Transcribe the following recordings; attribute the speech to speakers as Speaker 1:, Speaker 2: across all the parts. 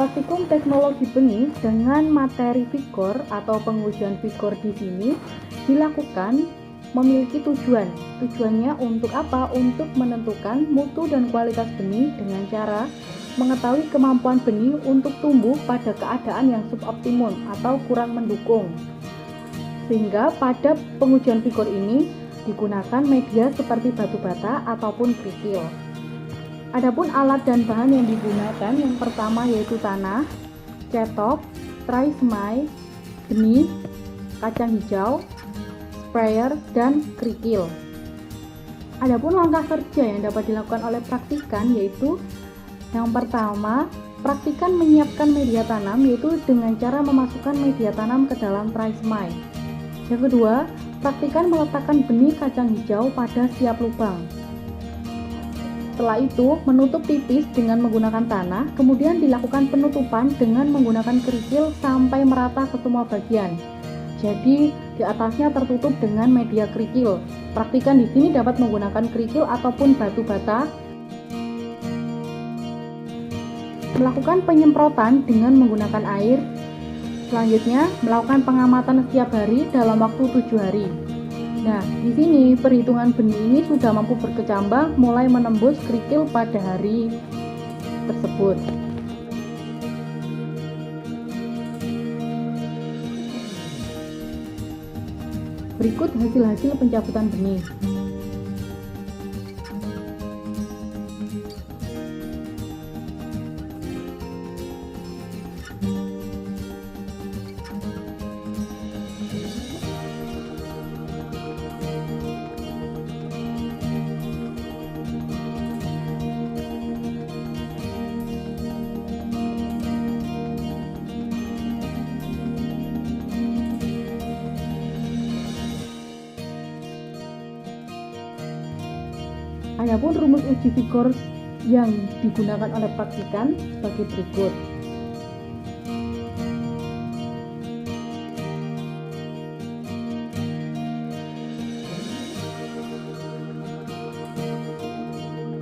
Speaker 1: Praktikum teknologi benih dengan materi vigor atau pengujian vigor di sini dilakukan memiliki tujuan. Tujuannya untuk apa? Untuk menentukan mutu dan kualitas benih dengan cara mengetahui kemampuan benih untuk tumbuh pada keadaan yang suboptimum atau kurang mendukung. Sehingga pada pengujian vigor ini digunakan media seperti batu bata ataupun kerikil. Adapun alat dan bahan yang digunakan yang pertama yaitu tanah, cetok, tray semai, benih, kacang hijau, sprayer, dan kerikil. Adapun langkah kerja yang dapat dilakukan oleh praktikan yaitu yang pertama, praktikan menyiapkan media tanam yaitu dengan cara memasukkan media tanam ke dalam tray semai. Yang kedua, praktikan meletakkan benih kacang hijau pada setiap lubang. Setelah itu, menutup tipis dengan menggunakan tanah, kemudian dilakukan penutupan dengan menggunakan kerikil sampai merata ke semua bagian. Jadi, di atasnya tertutup dengan media kerikil. Praktikan di sini dapat menggunakan kerikil ataupun batu bata. Melakukan penyemprotan dengan menggunakan air. Selanjutnya, melakukan pengamatan setiap hari dalam waktu 7 hari. Nah, di sini perhitungan benih ini sudah mampu berkecambah mulai menembus kerikil pada hari tersebut. Berikut hasil-hasil pencabutan benih. Adapun rumus uji vigor yang digunakan oleh praktikan sebagai berikut.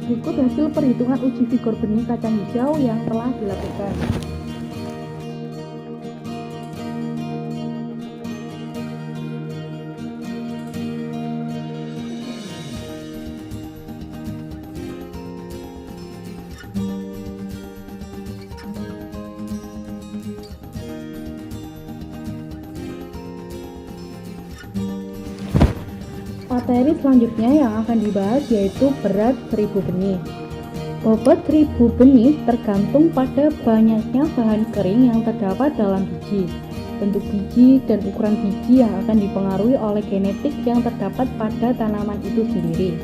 Speaker 1: Berikut hasil perhitungan uji vigor benih kacang hijau yang telah dilakukan. Materi selanjutnya yang akan dibahas yaitu berat 1000 benih. Bobot 1000 benih tergantung pada banyaknya bahan kering yang terdapat dalam biji, bentuk biji, dan ukuran biji yang akan dipengaruhi oleh genetik yang terdapat pada tanaman itu sendiri.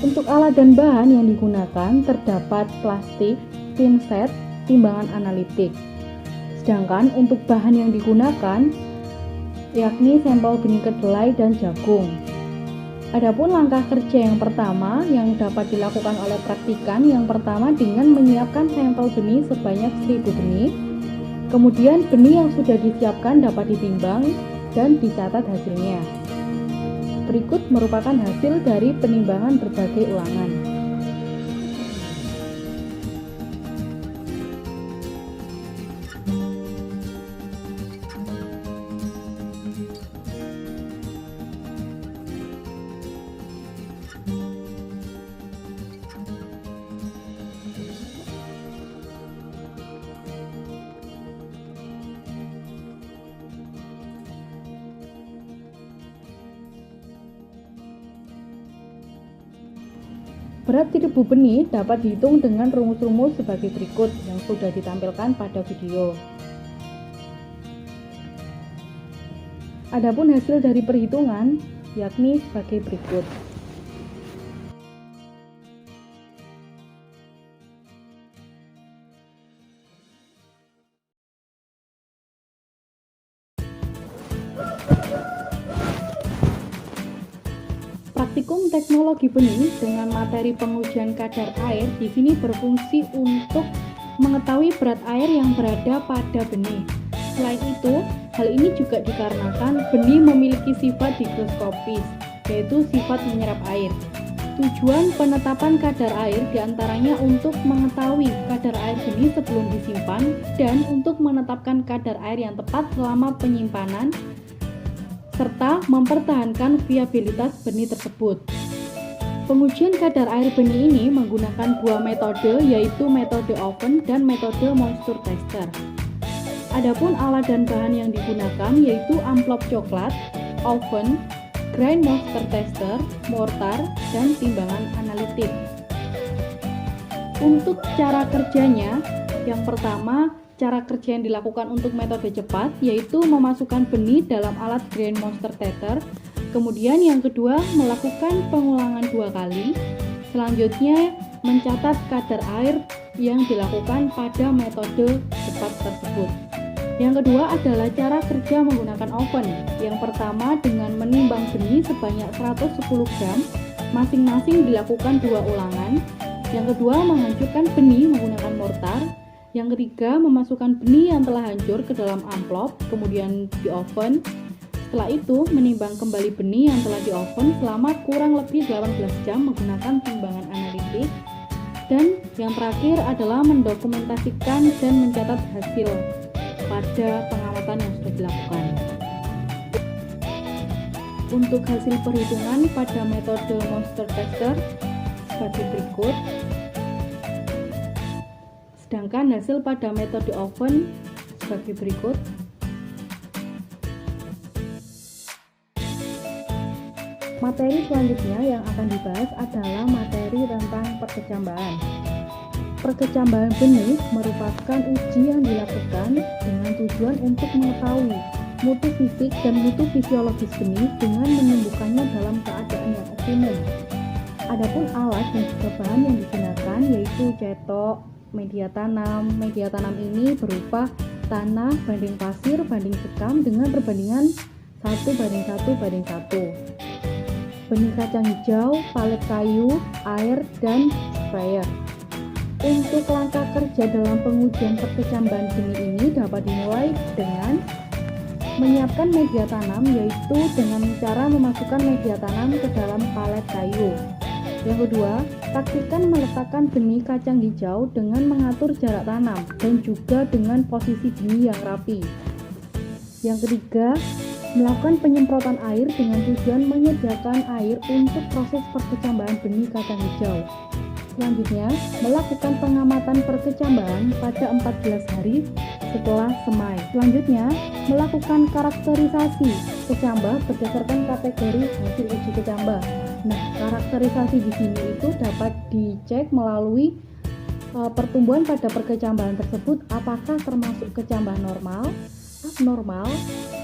Speaker 1: Untuk alat dan bahan yang digunakan terdapat plastik, pinset, timbangan analitik. Sedangkan untuk bahan yang digunakan yakni sampel benih kedelai dan jagung. Adapun langkah kerja yang pertama yang dapat dilakukan oleh praktikan yang pertama dengan menyiapkan sampel benih sebanyak 1000 benih. Kemudian benih yang sudah disiapkan dapat ditimbang dan dicatat hasilnya. Berikut merupakan hasil dari penimbangan berbagai ulangan. Berat 1000 benih dapat dihitung dengan rumus-rumus sebagai berikut yang sudah ditampilkan pada video. Adapun hasil dari perhitungan yakni sebagai berikut. Praktikum teknologi benih dengan materi pengujian kadar air di sini berfungsi untuk mengetahui berat air yang berada pada benih. Selain itu, hal ini juga dikarenakan benih memiliki sifat higroskopis, yaitu sifat menyerap air. Tujuan penetapan kadar air diantaranya untuk mengetahui kadar air benih sebelum disimpan dan untuk menetapkan kadar air yang tepat selama penyimpanan serta mempertahankan viabilitas benih tersebut. Pengujian kadar air benih ini menggunakan dua metode, yaitu metode oven dan metode moisture tester. Adapun alat dan bahan yang digunakan yaitu amplop coklat, oven, grind moisture tester, mortar, dan timbangan analitik. Untuk cara kerjanya, yang pertama, cara kerja yang dilakukan untuk metode cepat yaitu memasukkan benih dalam alat grind moisture tester. Kemudian yang kedua, melakukan pengulangan 2 kali. Selanjutnya, mencatat kadar air yang dilakukan pada metode cepat tersebut. Yang kedua adalah cara kerja menggunakan oven. Yang pertama dengan menimbang benih sebanyak 110 gram, masing-masing dilakukan 2 ulangan. Yang kedua menghancurkan benih menggunakan mortar. Yang ketiga memasukkan benih yang telah hancur ke dalam amplop, kemudian di oven. Setelah itu menimbang kembali benih yang telah di oven selama kurang lebih 18 jam menggunakan timbangan analitik. Dan yang terakhir adalah mendokumentasikan dan mencatat hasil pada pengamatan yang sudah dilakukan. Untuk hasil perhitungan pada metode moisture tester sebagai berikut. Sedangkan hasil pada metode oven sebagai berikut. Materi selanjutnya yang akan dibahas adalah materi tentang perkecambahan. Perkecambahan benih merupakan uji yang dilakukan dengan tujuan untuk mengetahui mutu fisik dan mutu fisiologis benih dengan menumbuhkannya dalam keadaan yang optimum. Adapun alat dan juga bahan yang digunakan yaitu cetok, media tanam. Media tanam ini berupa tanah banding pasir banding sekam dengan perbandingan 1:1:1. Benih kacang hijau, palet kayu, air, dan sprayer. Untuk langkah kerja dalam pengujian perkecambahan benih ini dapat dimulai dengan menyiapkan media tanam, yaitu dengan cara memasukkan media tanam ke dalam palet kayu. Yang kedua, pastikan meletakkan benih kacang hijau dengan mengatur jarak tanam dan juga dengan posisi benih yang rapi. Yang ketiga, melakukan penyemprotan air dengan tujuan menyediakan air untuk proses perkecambahan benih kacang hijau. Selanjutnya, melakukan pengamatan perkecambahan pada 14 hari setelah semai. Selanjutnya, melakukan karakterisasi kecambah berdasarkan kategori hasil uji kecambah. Nah, karakterisasi di sini itu dapat dicek melalui pertumbuhan pada perkecambahan tersebut apakah termasuk kecambah normal, abnormal,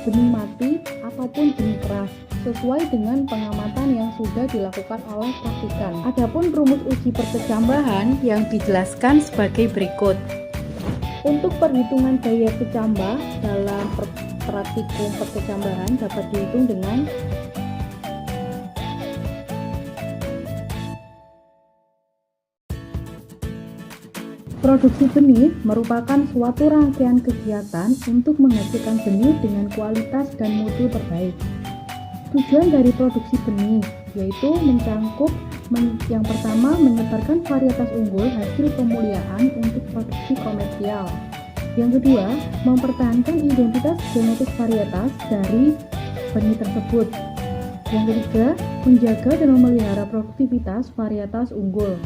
Speaker 1: benih mati, ataupun benih keras, sesuai dengan pengamatan yang sudah dilakukan oleh praktikan. Adapun rumus uji perkecambahan yang dijelaskan sebagai berikut. Untuk perhitungan daya kecambah dalam praktikum perkecambahan dapat dihitung dengan produksi benih merupakan suatu rangkaian kegiatan untuk menghasilkan benih dengan kualitas dan mutu terbaik. Tujuan dari produksi benih yaitu mencangkup yang pertama menyebarkan varietas unggul hasil pemuliaan untuk produksi komersial. Yang kedua, mempertahankan identitas genetik varietas dari benih tersebut. Yang ketiga, menjaga dan memelihara produktivitas varietas unggul.